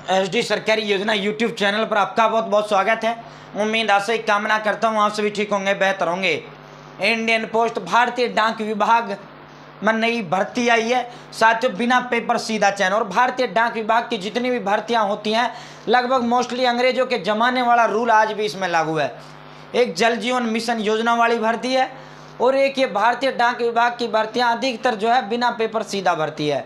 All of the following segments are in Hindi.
एसडी सरकारी योजना यूट्यूब चैनल पर आपका बहुत बहुत स्वागत है। उम्मीद आशा कामना करता हूँ आप सभी ठीक होंगे, बेहतर होंगे। इंडियन पोस्ट भारतीय डाक विभाग में नई भर्ती आई है साथियों, बिना पेपर सीधा चयन। और भारतीय डाक विभाग की जितनी भी भर्तियां होती हैं लगभग मोस्टली अंग्रेजों के जमाने वाला रूल आज भी इसमें लागू है। एक जल जीवन मिशन योजना वाली भर्ती है और एक ये भारतीय डाक विभाग की भर्तियां अधिकतर जो है बिना पेपर सीधा भर्ती है।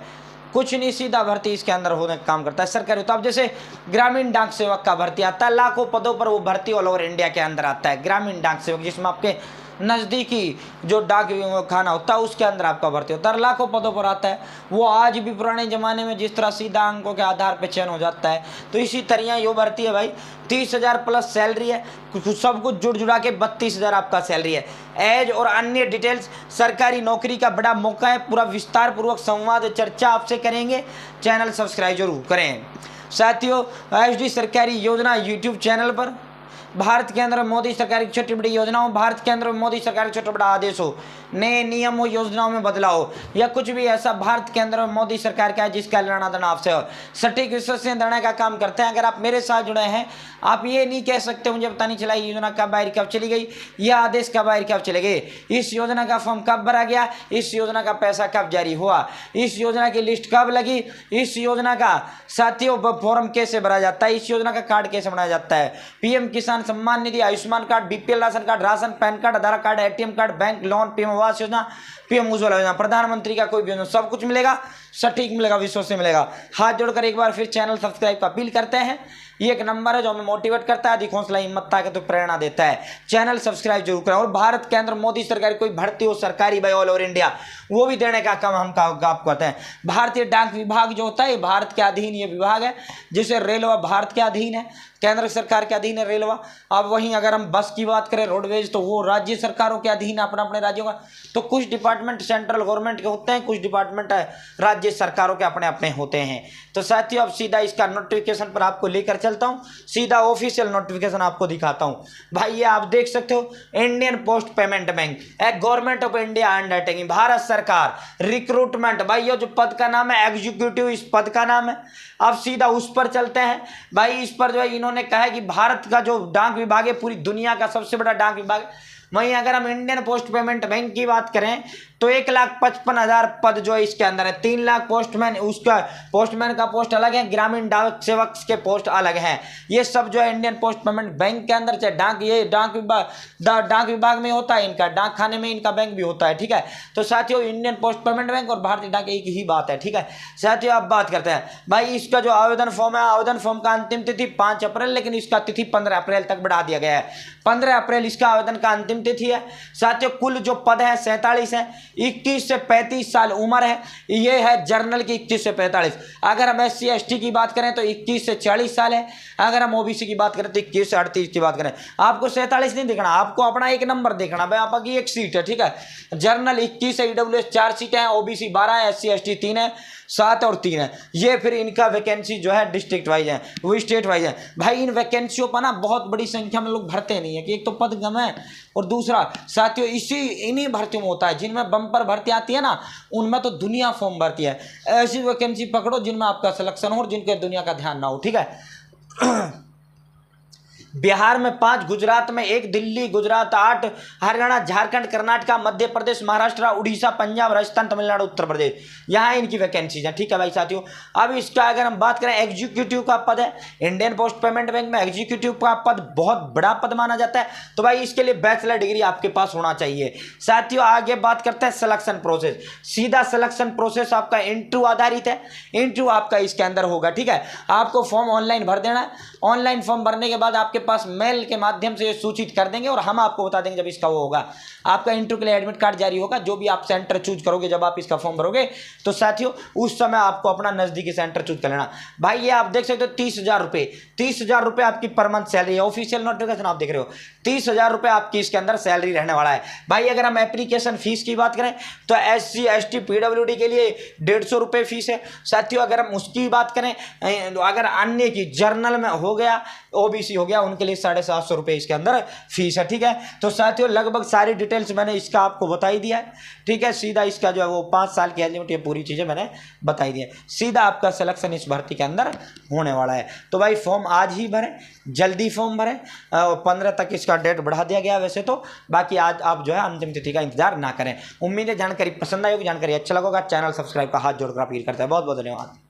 कुछ नहीं, सीधा भर्ती इसके अंदर होने का काम करता है सरकारी। तो अब जैसे ग्रामीण डाक सेवक का भर्ती आता है, लाखों पदों पर वो भर्ती ऑल ओवर इंडिया के अंदर आता है। ग्रामीण डाक सेवक जिसमें आपके नज़दीकी जो डाक खाना होता है उसके अंदर आपका भर्ती होता है, लाखों पदों पर आता है। वो आज भी पुराने ज़माने में जिस तरह सीधा अंकों के आधार पर चयन हो जाता है, तो इसी तरह यो भर्ती है भाई। 30,000 प्लस सैलरी है, सब कुछ जुड़ जुड़ा के 32,000 आपका सैलरी है। एज और अन्य डिटेल्स, सरकारी नौकरी का बड़ा मौका है। पूरा विस्तार पूर्वक संवाद चर्चा आपसे करेंगे, चैनल सब्सक्राइब जरूर करें साथियों। एसडी सरकारी योजना यूट्यूब चैनल पर भारत के अंदर मोदी सरकार की छोटी बड़ी योजनाओं, भारत के अंदर मोदी सरकार के छोटा बड़ा आदेश हो, नए नियमों योजनाओं में बदलाव या कुछ भी ऐसा भारत के अंदर मोदी सरकार का है जिसका लेना देना आपसे हो, सटीक विश्वसनीय देने का काम करते हैं। अगर आप मेरे साथ जुड़े हैं, आप ये नहीं कह सकते मुझे पता नहीं चला ये योजना कब बाहर कब चली गई, यह आदेश कब बाहर कब चले गए, इस योजना का फॉर्म कब भरा गया, इस योजना का पैसा कब जारी हुआ, इस योजना की लिस्ट कब लगी, इस योजना का साथियों फॉर्म कैसे भरा जाता है, इस योजना का कार्ड कैसे बनाया जाता है। PM Kisan Samman Nidhi, Ayushman card, BPL ration card, ration, PAN card, Aadhaar card, ATM card, bank loan, PM Awas Yojana, PM Ujjwala योजना, प्रधानमंत्री का कोई भी योजना, सब कुछ मिलेगा, सटीक मिलेगा, विश्वसनीय मिलेगा। हाथ जोड़कर एक बार फिर चैनल सब्सक्राइब का अपील करते हैं। ये एक नंबर है जो हमें मोटिवेट करता है, अधिक हौसला हिम्मत ताकत तो प्रेरणा देता है। चैनल सब्सक्राइब जरूर करें। और भारत के अंदर मोदी सरकार कोई भर्ती हो सरकारी भाई ऑल ओवर इंडिया, वो भी देने का काम हम आपको करते हैं। भारतीय डाक विभाग जो होता है भारत के अधीन ये विभाग है, जैसे रेलवा भारत के अधीन है, केंद्र सरकार के अधीन है रेलवा। अब वहीं अगर हम बस की बात करें रोडवेज, तो वो राज्य सरकारों के अधीन है, अपने अपने राज्यों का। तो कुछ डिपार्टमेंट सेंट्रल गवर्नमेंट के होते हैं, कुछ डिपार्टमेंट राज्य सरकारों के अपने अपने होते हैं। तो साथियों अब सीधा इसका नोटिफिकेशन पर आपको लेकर चलता हूं, सीधा ऑफिशियल नोटिफिकेशन आपको दिखाता हूं। भाई ये आप देख सकते हो, इंडियन पोस्ट पेमेंट बैंक, एक government of India undertaking, Bharat सरकार, रिक्रूटमेंट। भाई ये जो पद का नाम है एग्जीक्यूटिव, इस पद का नाम है। अब सीधा उस पर चलते हैं भाई। इस पर जो है इन्होंने कहा है कि भारत का जो डाक विभाग है पूरी दुनिया का सबसे बड़ा डाक विभाग है। वहीं अगर हम इंडियन पोस्ट पेमेंट बैंक की बात करें तो 1,55,000 पद जो है इसके अंदर है। 3 लाख पोस्टमैन, उसका पोस्टमैन का पोस्ट अलग है, ग्रामीण डाक सेवक के पोस्ट अलग हैं। ये सब जो है इंडियन पोस्ट पेमेंट बैंक के अंदर, चाहे डाक विभाग में होता है इनका, डाक खाने में इनका बैंक भी होता है, ठीक है। तो साथियों इंडियन पोस्ट पेमेंट बैंक और भारतीय डाक एक ही बात है, ठीक है। साथियों अब बात करते हैं भाई इसका जो आवेदन फॉर्म है, आवेदन फॉर्म का अंतिम तिथि 5 अप्रैल, लेकिन इसका तिथि 15 अप्रैल तक बढ़ा दिया गया है। 15 अप्रैल इसका आवेदन का अंतिम तिथि है। साथियों कुल जो पद है 47 है, 21 से 35 साल उम्र है। ये है जर्नल की 21 से 45। अगर हम SC ST की बात करें तो 21 से 40 साल है। अगर हम OBC की बात करें तो 21 से 38 की बात करें। आपको 47 नहीं देखना, आपको अपना एक नंबर देखना भाई, आपकी एक सीट है, ठीक है। जर्नल 21 है, EWS 4 सीटें हैं, OBC 12 है, SC ST 3 है, 7 और 3 है। ये फिर इनका वैकेंसी जो है डिस्ट्रिक्ट वाइज है, वो स्टेट वाइज है। भाई इन वैकेंसियों पर ना बहुत बड़ी संख्या में लोग भरते नहीं है कि एक तो पद कम है और दूसरा साथियों इन्हीं भर्तियों में होता है जिनमें बम्पर भर्ती आती है ना, उनमें तो दुनिया फॉर्म भरती है। ऐसी वैकेंसी पकड़ो जिनमें आपका सिलेक्शन हो और जिनके दुनिया का ध्यान ना हो, ठीक है। बिहार में 5, गुजरात में 1, दिल्ली गुजरात 8, हरियाणा झारखंड कर्नाटक मध्य प्रदेश महाराष्ट्र उड़ीसा पंजाब राजस्थान तमिलनाडु उत्तर प्रदेश, यहाँ इनकी वैकेंसीज हैं, ठीक है भाई साथियों। अब इसका अगर हम बात करें एग्जीक्यूटिव का पद है, इंडियन पोस्ट पेमेंट बैंक में एग्जीक्यूटिव का पद बहुत बड़ा पद माना जाता है। तो भाई इसके लिए बैचलर डिग्री आपके पास होना चाहिए। साथियों आगे बात करते हैं सिलेक्शन प्रोसेस। सीधा सिलेक्शन प्रोसेस आपका इंटरव्यू आधारित है, इंटरव्यू आपका इसके अंदर होगा, ठीक है। आपको फॉर्म ऑनलाइन भर देना है, ऑनलाइन फॉर्म भरने के बाद आपके पास मेल के माध्यम से सूचित कर देंगे और हम आपको बता देंगे जब इसका वो होगा। आपका इंटरव्यू के लिए एडमिट कार्ड जारी होगा, जो भी आप सेंटर चूज करोगे जब आप इसका फॉर्म भरोगे तो साथियों उस समय आपको अपना नजदीकी सेंटर चूज कर लेना। भाई ये आप देख सकते हो 30,000 रुपये, 30,000 रुपये आपकी पर मंथ सैलरी है। ऑफिशियल नोटिफिकेशन आप देख रहे हो, 30,000 रुपये आपकी इसके अंदर सैलरी रहने वाला है भाई। अगर हम एप्लीकेशन फीस की बात करें तो SC ST PWD के लिए 150 रुपये फीस है साथियों। अगर हम उसकी बात करें, अगर अन्य की जर्नल में हो गया, OBC हो गया, उनके लिए 750 रुपये इसके अंदर फीस है। ठीक है, तो साथियों लगभग सारी डिटेल्स मैंने इसका आपको बता ही दिया है। ठीक है, सीधा इसका जो है वो 5 साल की एलिजिबिलिटी, ये पूरी चीज़ें मैंने बताई दी है। सीधा आपका सिलेक्शन इस भर्ती के अंदर होने वाला है। तो भाई फॉर्म आज ही भरें, जल्दी फॉर्म भरें। 15 तक इसका डेट बढ़ा दिया गया वैसे तो, बाकी आज आप जो है अंतिम तिथि का इंतजार ना करें। उम्मीद है जानकारी पसंद आई होगी, जानकारी अच्छा लगा, चैनल सब्सक्राइब का हाथ जोड़कर अपील करते हैं। बहुत बहुत धन्यवाद।